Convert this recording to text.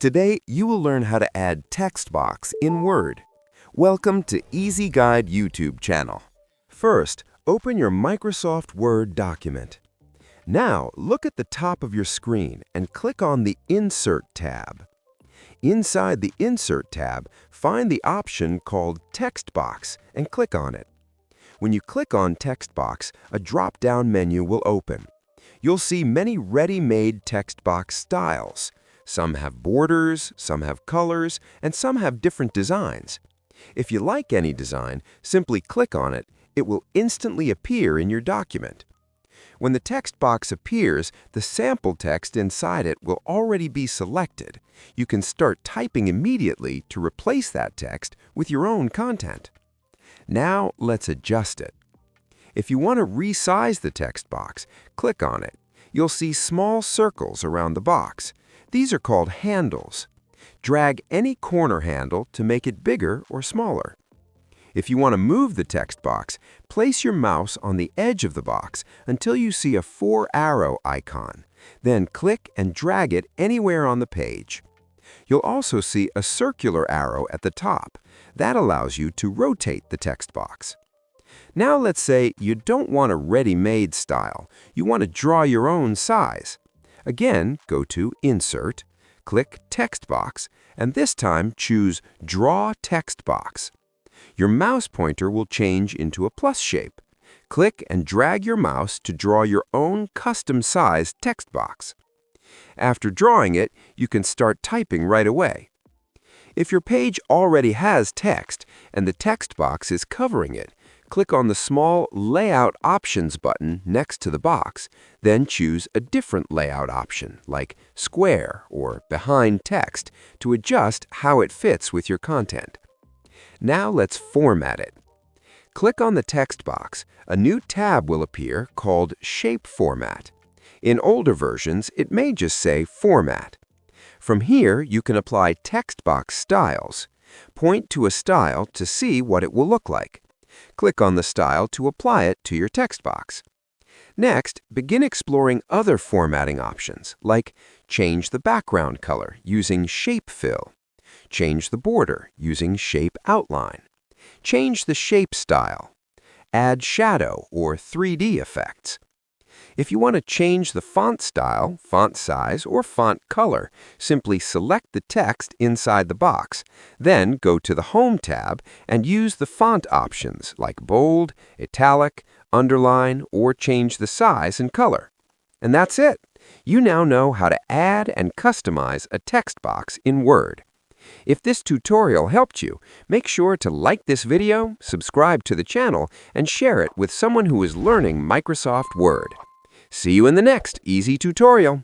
Today, you will learn how to add text box in Word. Welcome to Easy Guide YouTube channel. First, open your Microsoft Word document. Now, look at the top of your screen and click on the Insert tab. Inside the Insert tab, find the option called Text Box and click on it. When you click on Text Box, a drop-down menu will open. You'll see many ready-made text box styles. Some have borders, some have colors, and some have different designs. If you like any design, simply click on it. It will instantly appear in your document. When the text box appears, the sample text inside it will already be selected. You can start typing immediately to replace that text with your own content. Now, let's adjust it. If you want to resize the text box, click on it. You'll see small circles around the box. These are called handles. Drag any corner handle to make it bigger or smaller. If you want to move the text box, place your mouse on the edge of the box until you see a 4-arrow icon. Then click and drag it anywhere on the page. You'll also see a circular arrow at the top. That allows you to rotate the text box. Now let's say you don't want a ready-made style. You want to draw your own size. Again, go to Insert, click Text Box, and this time choose Draw Text Box. Your mouse pointer will change into a plus shape. Click and drag your mouse to draw your own custom-sized text box. After drawing it, you can start typing right away. If your page already has text and the text box is covering it, click on the small Layout Options button next to the box, then choose a different layout option, like Square or Behind Text, to adjust how it fits with your content. Now let's format it. Click on the text box. A new tab will appear called Shape Format. In older versions, it may just say Format. From here, you can apply text box styles. Point to a style to see what it will look like. Click on the style to apply it to your text box. Next, begin exploring other formatting options, like change the background color using Shape Fill, change the border using Shape Outline, change the shape style, add shadow or 3D effects. If you want to change the font style, font size, or font color, simply select the text inside the box. Then go to the Home tab and use the font options like bold, italic, underline, or change the size and color. And that's it. You now know how to add and customize a text box in Word. If this tutorial helped you, make sure to like this video, subscribe to the channel, and share it with someone who is learning Microsoft Word. See you in the next easy tutorial.